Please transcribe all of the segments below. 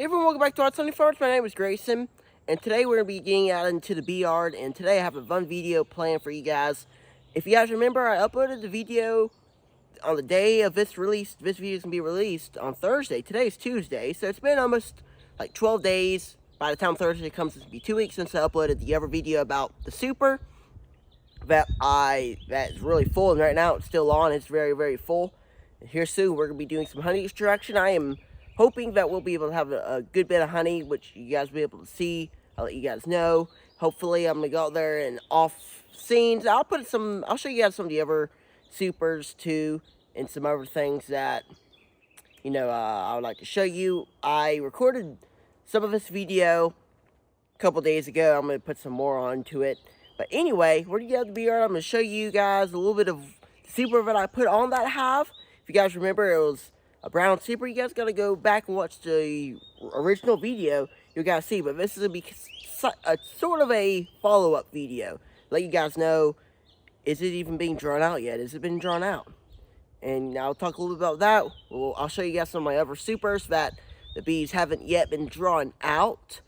Hey everyone, welcome back to Art Sunny Farms. My name is Grayson, and today we're going to be getting out into the bee yard, and today I have a fun video planned for you guys. If you guys remember, I uploaded the video on the day of this release. This video is going to be released on Thursday. Today's Tuesday, so it's been almost like 12 days. By the time Thursday comes, it's going to be 2 weeks since I uploaded the other video about the super that's really full, and right now it's still on. It's very, very full. And here soon we're going to be doing some honey extraction. I am hoping that we'll be able to have a good bit of honey, which you guys will be able to see. I'll let you guys know. Hopefully, I'm going to go out there and off scenes. I'll show you guys some of the other supers too, and some other things that, I would like to show you. I recorded some of this video a couple days ago. I'm going to put some more onto it. But anyway, we're going to get out the bee yard. I'm going to show you guys a little bit of super that I put on that hive. If you guys remember, it was a brown super. You guys got to go back and watch the original video. You guys see, but this is going to be a sort of a follow-up video. Let you guys know, is it even being drawn out yet? Has it been drawn out? And I'll talk a little bit about that. Well, I'll show you guys some of my other supers that the bees haven't yet been drawn out.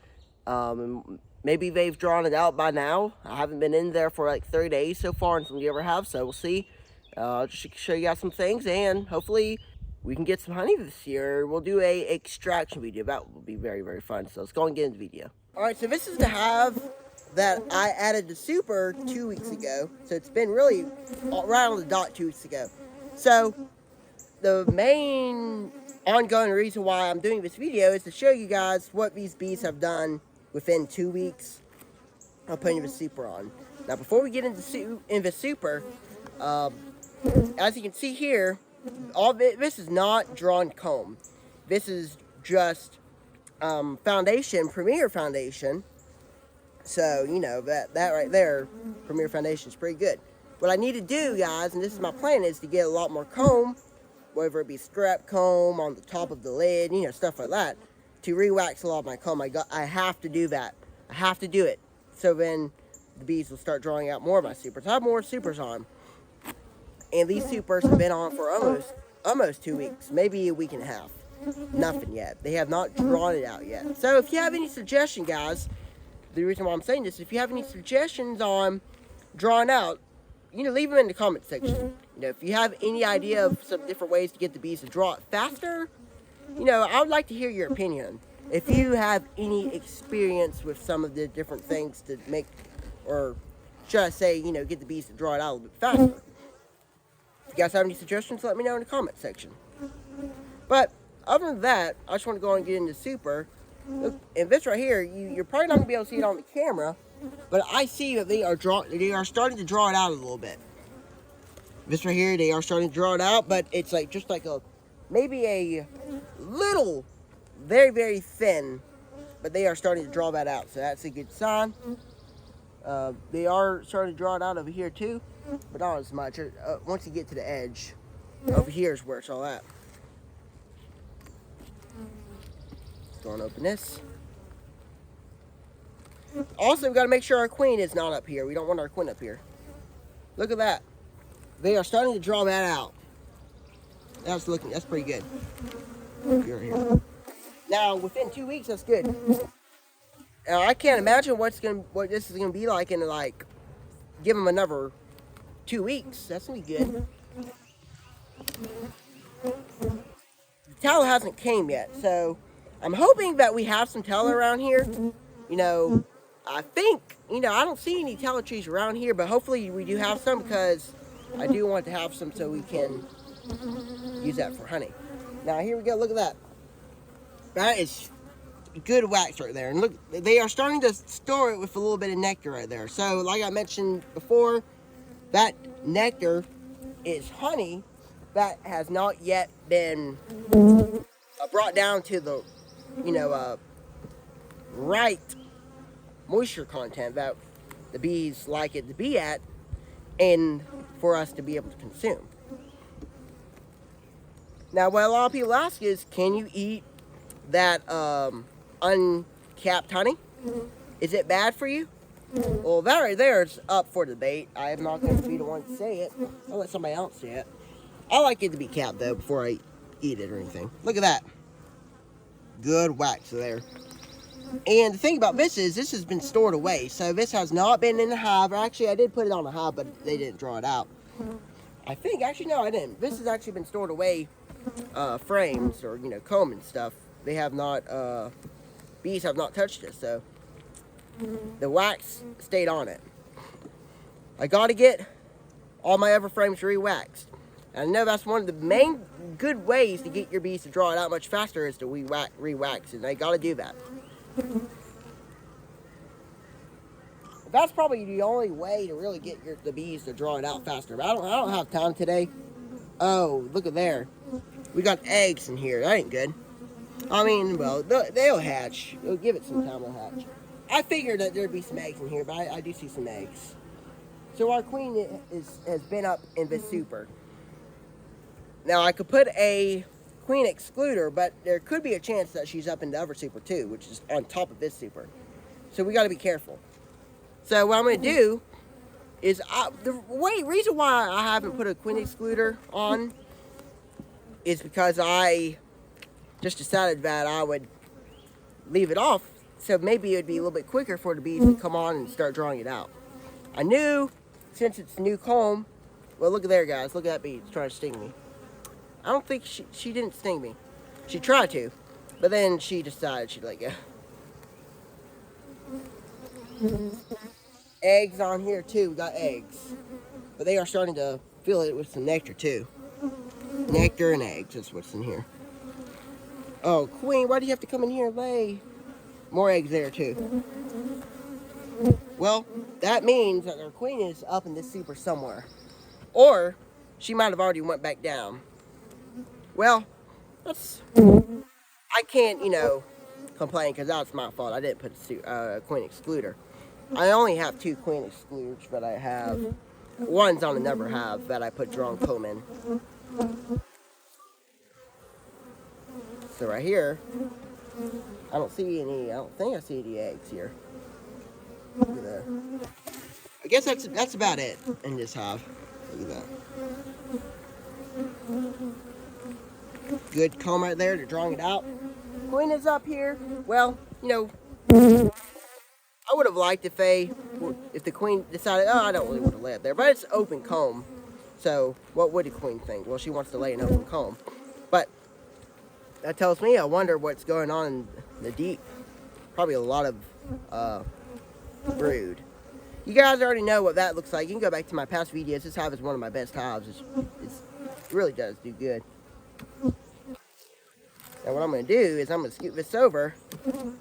Maybe they've drawn it out by now. I haven't been in there for like 30 days so far, and some of you ever have, so we'll see. Just show you guys some things, and hopefully we can get some honey this year. We'll do a extraction video. That will be very, very fun. So let's go and get into the video. Alright, so this is the hive that I added to super 2 weeks ago. So it's been really right on the dot 2 weeks ago. So the main ongoing reason why I'm doing this video is to show you guys what these bees have done within 2 weeks of putting the super on. Now before we get into the super, as you can see here, this is not drawn comb. This is just foundation, Premier Foundation. So, that right there, Premier Foundation is pretty good. What I need to do, guys, and this is my plan, is to get a lot more comb, whether it be strap comb on the top of the lid, stuff like that, to re-wax a lot of my comb. I have to do that. I have to do it. So then the bees will start drawing out more of my supers. I have more supers on. And these supers have been on for almost 2 weeks, maybe a week and a half. Nothing yet. They have not drawn it out yet. So if you have any suggestions, guys, the reason why I'm saying this, if you have any suggestions on drawing out, leave them in the comment section. If you have any idea of some different ways to get the bees to draw it faster, I would like to hear your opinion. If you have any experience with some of the different things to make, or should I say, get the bees to draw it out a little bit faster. If you guys have any suggestions, let me know in the comment section. But other than that, I just want to go and get into super. Look, and this right here, you're probably not going to be able to see it on the camera, but I see that they are starting to draw it out a little bit. This right here, they are starting to draw it out, but it's like just like maybe a little, very, very thin, but they are starting to draw that out, so that's a good sign. They are starting to draw it out over here too, but not as much. Once you get to the edge, over here is where it's all at. Let's go and open this. Also, we've got to make sure our queen is not up here. We don't want our queen up here. Look at that. They are starting to draw that out. That's pretty good. Here. Now, within 2 weeks, that's good. Now, I can't imagine what this is gonna be like in give them another 2 weeks. That's gonna be good. The tallow hasn't came yet, so I'm hoping that we have some tallow around here. I think, I don't see any tallow trees around here, but hopefully we do have some, because I do want to have some so we can use that for honey. Now, here we go. Look at that. That is good wax right there. And look, they are starting to store it with a little bit of nectar right there. So, like I mentioned before, that nectar is honey that has not yet been brought down to the, right moisture content that the bees like it to be at, and for us to be able to consume. Now, what a lot of people ask is, can you eat that uncapped honey? Is it bad for you? Well, that right there is up for debate. I am not going to be the one to say it. I'll let somebody else say it. I like it to be capped, though, before I eat it or anything. Look at that. Good wax there. And the thing about this is this has been stored away. So this has not been in the hive. Actually, I did put it on the hive, but they didn't draw it out. I think, actually, no, I didn't. This has actually been stored away, frames or, you know, comb and stuff. They have not, bees have not touched it. So the wax stayed on it. I got to get all my other frames re-waxed. And I know that's one of the main good ways to get your bees to draw it out much faster is to re-wax, and they got to do that. That's probably the only way to really get the bees to draw it out faster. But I don't have time today. Oh, look at there. We got eggs in here. That ain't good. I mean, well, they'll hatch. We'll give it some time to hatch. I figured that there'd be some eggs in here, but I do see some eggs. So our queen has been up in this super. Now I could put a queen excluder, but there could be a chance that she's up in the other super too, which is on top of this super. So we got to be careful. So what I'm going to do is, the reason why I haven't put a queen excluder on is because I just decided that I would leave it off, so maybe it would be a little bit quicker for the bees to come on and start drawing it out. I knew, since it's a new comb, well, look at there, guys. Look at that bee. It's trying to sting me. I don't think she didn't sting me. She tried to, but then she decided she'd let go. Eggs on here too. We got eggs, but they are starting to fill it with some nectar too. Nectar and eggs is what's in here. Oh, queen, why do you have to come in here and lay? More eggs there too. Well, that means that our queen is up in this super somewhere, or she might have already went back down. Well, I can't, you know, complain because that's my fault. I didn't put a queen excluder. I only have 2 queen excluders, but I have one's on another hive that I put drawn comb in. So right here, I don't think I see any eggs here. Look at that. I guess that's about it in this hive. Look at that. Good comb right there. They're drawing it out. Queen is up here. Well, you know, I would have liked if the queen decided, oh, I don't really want to lay up there. But it's open comb. So what would the queen think? Well, she wants to lay an open comb. But that tells me, I wonder what's going on in the deep. Probably a lot of brood. You guys already know what that looks like. You can go back to my past videos. This hive is one of my best hives. It really does do good. Now what I'm going to do is I'm going to scoot this over and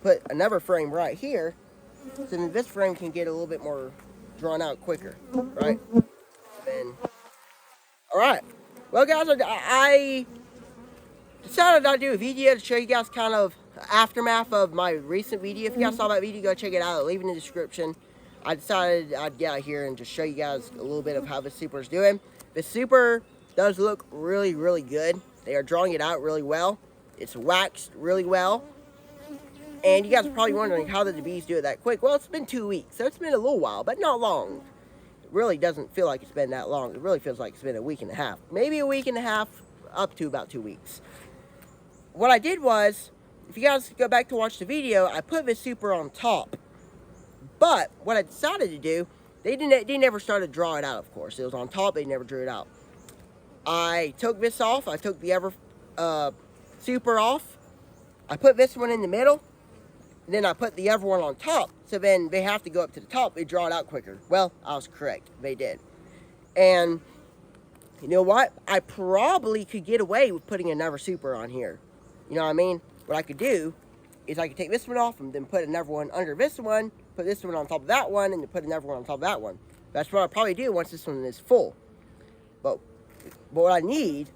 put another frame right here, so then this frame can get a little bit more drawn out quicker, right? All right. Well, guys, I decided I'd do a video to show you guys kind of aftermath of my recent video. If you guys saw that video, go check it out. I'll leave it in the description. I decided I'd get out here and just show you guys a little bit of how this super is doing. This super does look really, really good. They are drawing it out really well. It's waxed really well. And you guys are probably wondering, how did the bees do it that quick? Well, it's been 2 weeks, so it's been a little while, but not long. It really doesn't feel like it's been that long. It really feels like it's been a week and a half. Maybe a week and a half, up to about 2 weeks. What I did was, if you guys go back to watch the video, I put this super on top. But what I decided to do, they never started to draw it out, of course. It was on top, they never drew it out. I took this off. I took the other super off. I put this one in the middle. Then I put the other one on top. So then they have to go up to the top. They draw it out quicker. Well, I was correct. They did. And you know what? I probably could get away with putting another super on here. You know what I mean? What I could do is I could take this one off and then put another one under this one, put this one on top of that one, and then put another one on top of that one. That's what I'll probably do once this one is full. But what I need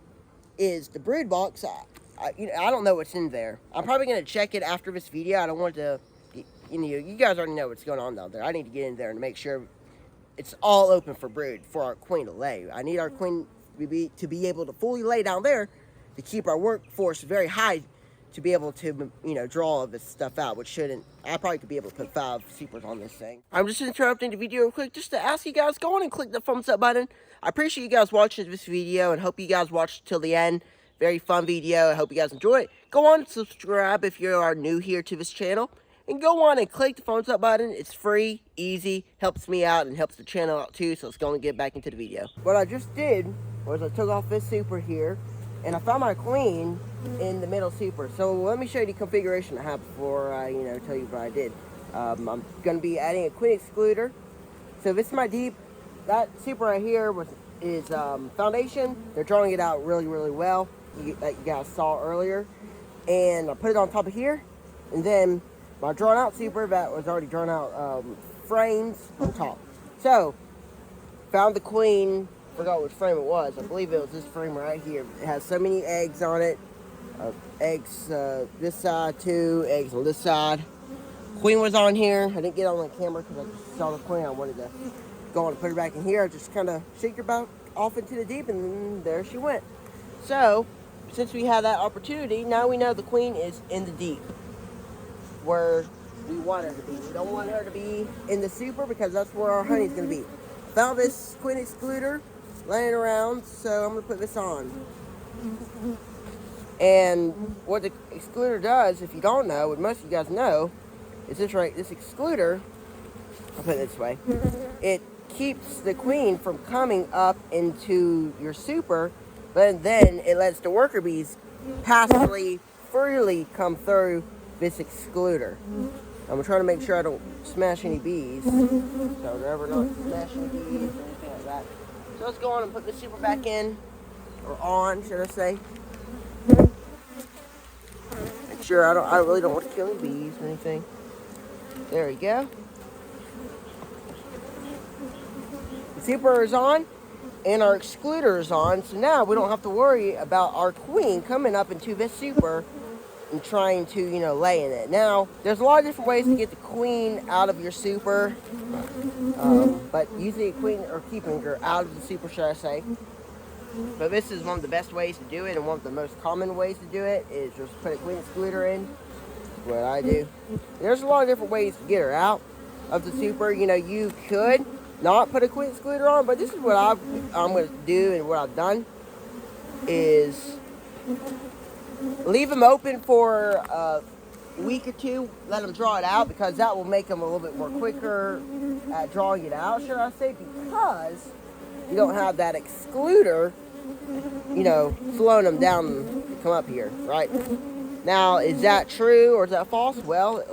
is the brood box. I don't know what's in there. I'm probably going to check it after this video. I don't want to, you guys already know what's going on down there. I need to get in there and make sure it's all open for brood for our queen to lay. I need our queen to be able to fully lay down there to keep our workforce very high to be able to, draw all of this stuff out, which shouldn't. I probably could be able to put 5 supers on this thing. I'm just interrupting the video real quick just to ask you guys, go on and click the thumbs up button. I appreciate you guys watching this video and hope you guys watched till the end. Very fun video. I hope you guys enjoy it. Go on and subscribe if you are new here to this channel. And go on and click the thumbs up button. It's free, easy, helps me out and helps the channel out too. So let's go and get back into the video. What I just did was I took off this super here and I found my queen in the middle super. So let me show you the configuration I have before I tell you what I did. I'm going to be adding a queen excluder. So this is my deep. That super right here is foundation. They're drawing it out really, really well. That you guys saw earlier. And I put it on top of here. And then my drawn out super that was already drawn out frames on top. So, found the queen. Forgot which frame it was. I believe it was this frame right here. It has so many eggs on it. Eggs this side, 2 eggs on this side. Queen was on here. I didn't get on the camera because I just saw the queen. I wanted to go on and put her back in here. I just kind of shake her back off into the deep, and there she went. So, since we had that opportunity, now we know the queen is in the deep, where we want her to be. We don't want her to be in the super because that's where our honey's going to be. Found this queen excluder laying around, so I'm going to put this on. And what the excluder does, if you don't know, what most of you guys know, is this excluder, I'll put it this way, it keeps the queen from coming up into your super, but then it lets the worker bees passively, freely come through this excluder. I'm trying to make sure I don't smash any bees, so never not smash any bees or anything like that. So let's go on and put the super back in, or on, should I say. Make sure I really don't want to kill any bees or anything. There we go. The super is on, and our excluder is on, so now we don't have to worry about our queen coming up into this super and trying to, lay in it. Now, there's a lot of different ways to get the queen out of your super, but usually keeping her out of the super, should I say. But this is one of the best ways to do it, and one of the most common ways to do it is just put a queen excluder in. What I do. There's a lot of different ways to get her out of the super. You could not put a queen excluder on, but this is what I'm going to do, and what I've done is leave them open for a week or 2, let them draw it out, because that will make them a little bit more quicker at drawing it out, should I say, because you don't have that excluder, slowing them down to come up here, right? Now, is that true or is that false? Well, it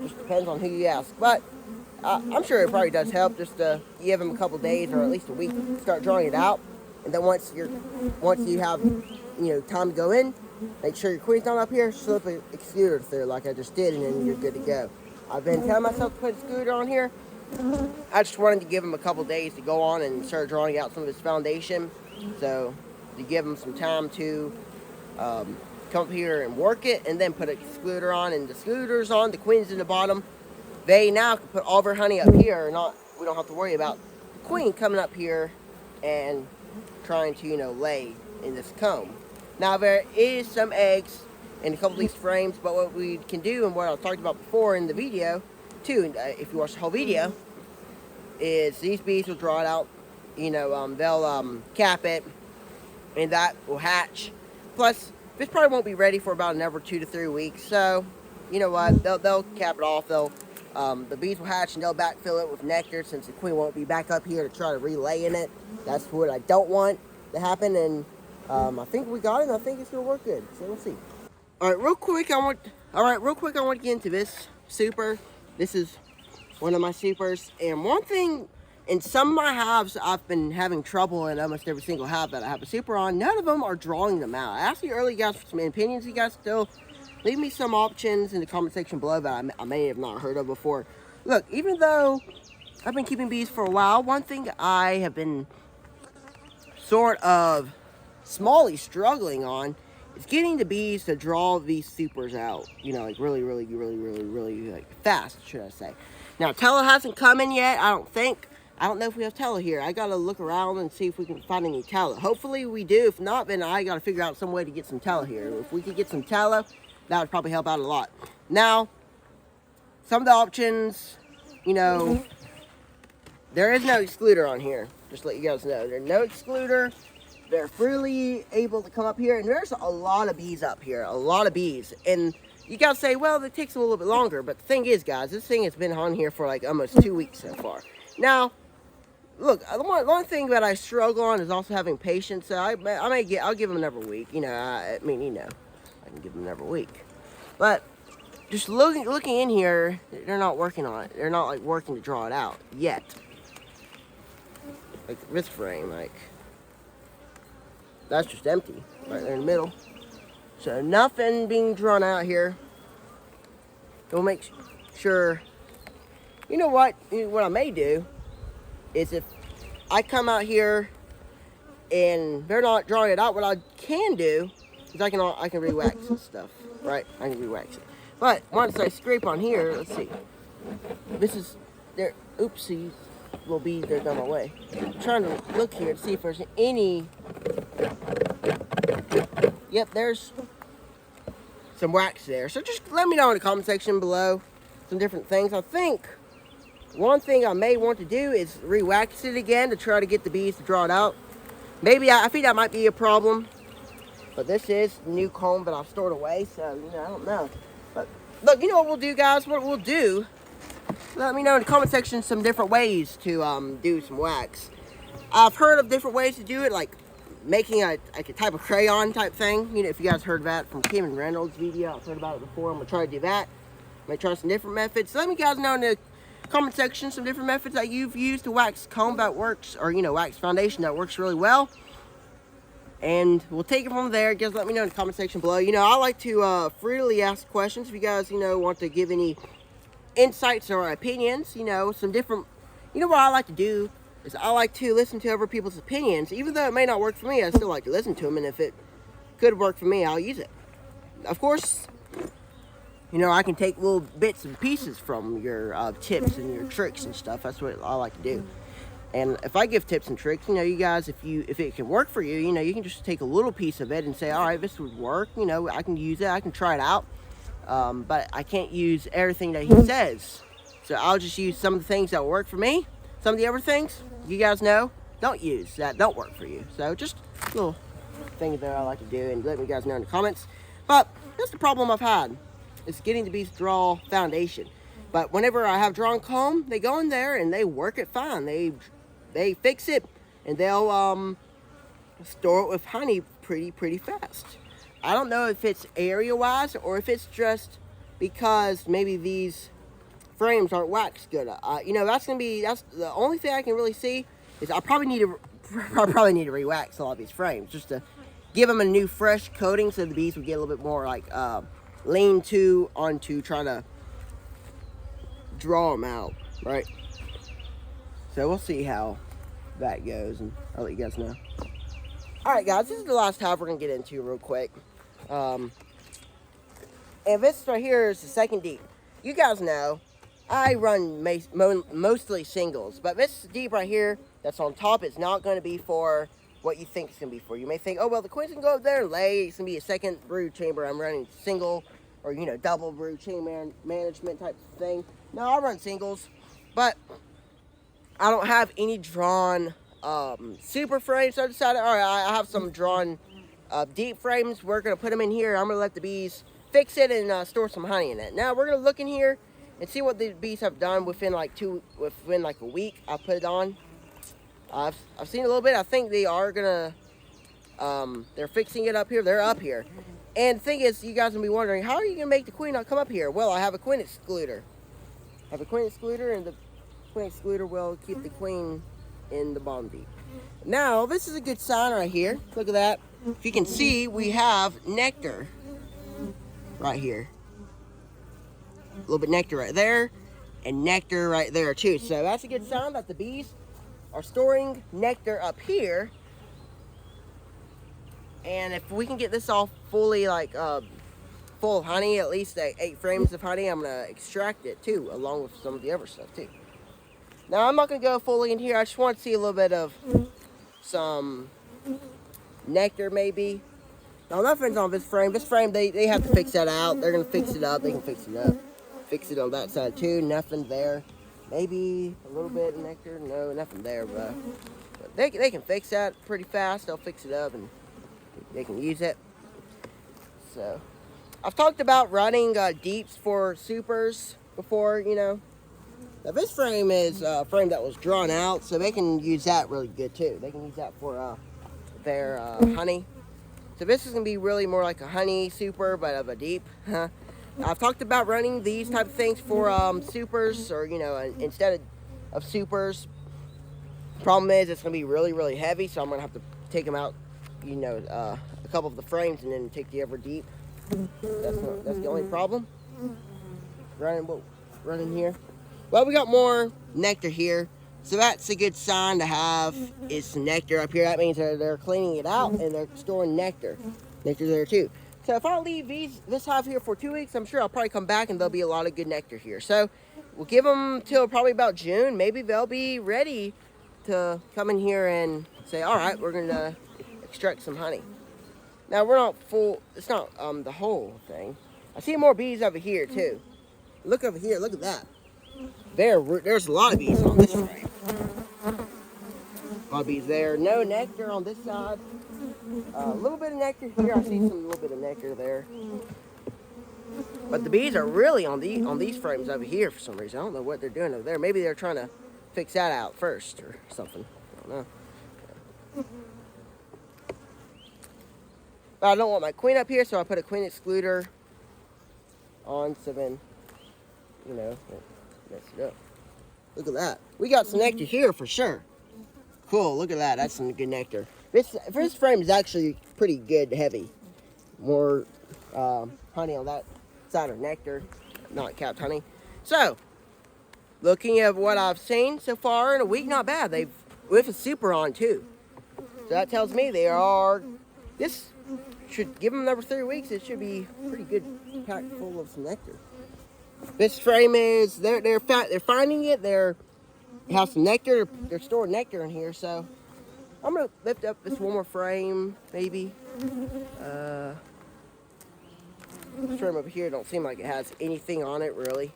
just depends on who you ask. But I'm sure it probably does help just to give them a couple days or at least a week to start drawing it out. And then once you have time to go in, make sure your queen's not up here, slip an excluder through like I just did, and then you're good to go. I've been telling myself to put a excluder on here. I just wanted to give him a couple days to go on and start drawing out some of his foundation. So to give him some time to come up here and work it, and then put an excluder on, and the excluder's on, the queen's in the bottom. They now can put all their honey up here, we don't have to worry about the queen coming up here and trying to, lay in this comb. Now there is some eggs in a couple of these frames, but what we can do, and what I talked about before in the video, too, if you watch the whole video, is these bees will draw it out, they'll cap it, and that will hatch. Plus, this probably won't be ready for about another 2 to 3 weeks, so you know what, they'll cap it off. The bees will hatch and they'll backfill it with nectar, since the queen won't be back up here to try to relay in it. That's what I don't want to happen, and I think we got it, and I think it's gonna work good, so we'll see. Alright, real quick I want to get into this super. This is one of my supers, and one thing, in some of my hives, I've been having trouble in almost every single hive that I have a super on. None of them are drawing them out. I asked you earlier, guys, for some opinions. You guys still leave me some options in the comment section below that I may have not heard of before. Look, even though I've been keeping bees for a while, one thing I have been sort of smallly struggling on is getting the bees to draw these supers out, like really like fast, should I say. Now, Tella hasn't come in yet, I don't think. I don't know if we have Tella here. I gotta look around and see if we can find any Tella. Hopefully we do. If not, then I gotta figure out some way to get some Tella here. If we could get some Tella, that would probably help out a lot. Now, some of the options, there is no excluder on here. Just to let you guys know. There's no excluder. they're freely able to come up here, and there's a lot of bees up here, a lot of bees. And you gotta say, well, it takes a little bit longer, but the thing is, guys, this thing has been on here for like almost 2 weeks so far. Now, look, one thing that I struggle on is also having patience. So I'll give them another week. You know, I can give them another week. But just looking in here, they're not working on it. They're not like working to draw it out yet. Like this frame, like that's just empty right there in the middle. So nothing being drawn out here. We'll make sure. You know what? What I may do is if I come out here and they're not drawing it out, what I can do is I can re-wax and stuff, right? I can re-wax it. But once I scrape on here, let's see. This is there. Oopsies, little beads that got my way. I'm trying to look here to see if there's any. Yep, there's some wax there. So just let me know in the comment section below some different things. I think one thing I may want to do is re-wax it again to try to get the bees to draw it out. Maybe I think that might be a problem. But this is the new comb that I've stored away, so you know, I don't know. But look, you know what we'll do, guys? What we'll do, let me know in the comment section some different ways to do some wax. I've heard of different ways to do it, like making a type of crayon type thing. You know, if you guys heard that from Kim and Reynolds' video, I've heard about it before. I'm gonna try to do that. I'm gonna try some different methods. So let me guys know in the comment section some different methods that you've used to wax comb that works, or you know, wax foundation that works really well. And we'll take it from there. Guys, let me know in the comment section below. You know, I like to freely ask questions. If you guys, you know, want to give any insights or opinions, you know, some different, you know what I like to do is I like to listen to other people's opinions. Even though it may not work for me, I still like to listen to them. And if it could work for me, I'll use it. Of course, you know, I can take little bits and pieces from your tips and your tricks and stuff. That's what I like to do. And if I give tips and tricks, you know, you guys, if it can work for you, you know, you can just take a little piece of it and say, all right, this would work. You know, I can use it. I can try it out. But I can't use everything that he says. So I'll just use some of the things that will work for me. Some of the other things, you guys know, don't use, that don't work for you. So just little things that I like to do, and let me guys know in the comments. But that's the problem I've had. It's getting the bees to draw foundation. But whenever I have drawn comb, they go in there and they work it fine. They fix it, and they'll store it with honey pretty fast. I don't know if it's area-wise or if it's just because maybe these frames aren't waxed good. You know, that's the only thing I can really see is I probably need to re-wax a lot of these frames just to give them a new fresh coating so the bees would get a little bit more like lean onto trying to draw them out, right? So we'll see how that goes, and I'll let you guys know. Alright guys, this is the last hive we're going to get into real quick. And this right here is the second deep. You guys know, I run mostly singles, but this deep right here that's on top is not going to be for what you think it's going to be for. You may think, oh, well, the queens can go up there and lay. It's going to be a second brood chamber. I'm running single or, you know, double brood chamber management type of thing. No, I run singles, but I don't have any drawn super frames. So I decided, all right, I have some drawn deep frames. We're going to put them in here. I'm going to let the bees fix it and store some honey in it. Now we're going to look in here and see what the bees have done within like a week. I put it on. I've seen a little bit. I think they are going to, they're fixing it up here. They're up here. And the thing is, you guys will be wondering, how are you going to make the queen not come up here? Well, I have a queen excluder. I have a queen excluder, and the queen excluder will keep the queen in the bottom deep. Now, this is a good sign right here. Look at that. If you can see, we have nectar right here. A little bit nectar right there, and nectar right there too. So that's a good sign that the bees are storing nectar up here. And if we can get this all fully like full of honey, at least 8 frames of honey, I'm gonna extract it too, along with some of the other stuff too. Now I'm not gonna go fully in here. I just want to see a little bit of some nectar maybe. Now nothing's on this frame. This frame, they have to fix that out. They're gonna fix it up. They can fix it up. Fix it on that side too. Nothing there. Maybe a little bit of nectar. No, nothing there, but they can fix that pretty fast. They'll fix it up and they can use it. So I've talked about running deeps for supers before, you know. Now this frame is a frame that was drawn out, so they can use that really good too. They can use that for their honey. So this is going to be really more like a honey super, but of a deep. I've talked about running these type of things for supers, or, you know, instead of supers. Problem is it's going to be really, really heavy, so I'm going to have to take them out, you know, a couple of the frames and then take the ever deep. That's the only problem. Running here. Well, we got more nectar here, so that's a good sign to have is some nectar up here. That means they're cleaning it out and they're storing nectar. Nectar's there too. So if I leave this hive here for 2 weeks, I'm sure I'll probably come back and there'll be a lot of good nectar here. So we'll give them till probably about June. Maybe they'll be ready to come in here and say, all right, we're gonna extract some honey. Now we're not full, it's not the whole thing. I see more bees over here too. Look over here, look at that. There's a lot of bees on this frame. A lot of bees there. No nectar on this side. A little bit of nectar here. I see some little bit of nectar there. But the bees are really on these frames over here for some reason. I don't know what they're doing over there. Maybe they're trying to fix that out first or something. I don't know. But I don't want my queen up here, so I put a queen excluder on, so then, you know, mess it up. Look at that. We got some nectar here for sure. Cool, look at that. That's some good nectar. This frame is actually pretty good, heavy. More honey on that side of nectar, not capped honey. So, looking at what I've seen so far in a week, not bad. They've with a super on too. So that tells me they are. This should give them another 3 weeks. It should be pretty good, packed full of some nectar. This frame is they're finding it. They have some nectar. They're storing nectar in here. So I'm gonna lift up this one more frame, maybe. This frame over here don't seem like it has anything on it really.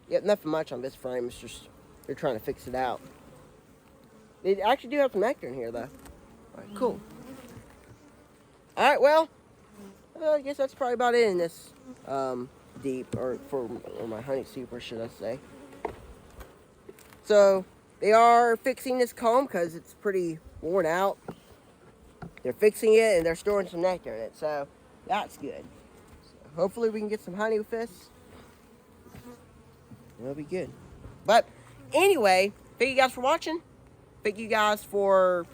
Yep, nothing much on this frame. It's just they're trying to fix it out. They actually do have some nectar in here, though. All right, cool. All right, well, I guess that's probably about it in this deep, or my honey super, should I say. So they are fixing this comb because it's pretty worn out. They're fixing it and they're storing some nectar in it, so that's good. So hopefully we can get some honey with this. It'll be good. But anyway, thank you guys for watching. Thank you guys for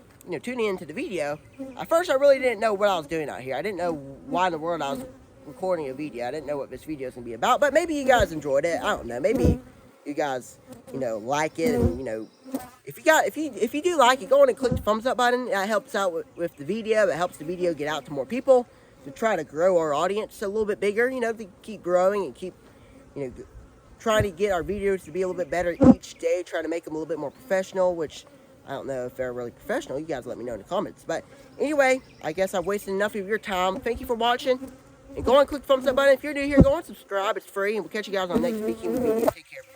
tuning into the video. At first, I really didn't know what I was doing out here. I didn't know why in the world I was recording a video. I didn't know what this video is gonna be about. But maybe you guys enjoyed it. I don't know. Maybe you guys, like it, and if you do like it, go on and click the thumbs up button. That helps out with the video. It helps the video get out to more people to try to grow our audience a little bit bigger. To keep growing and keep, trying to get our videos to be a little bit better each day. Trying to make them a little bit more professional, which I don't know if they're really professional. You guys let me know in the comments. But anyway, I guess I've wasted enough of your time. Thank you for watching. And go on and click the thumbs up button. If you're new here, go on and subscribe. It's free. And we'll catch you guys on the next Beekeeping video. Take care.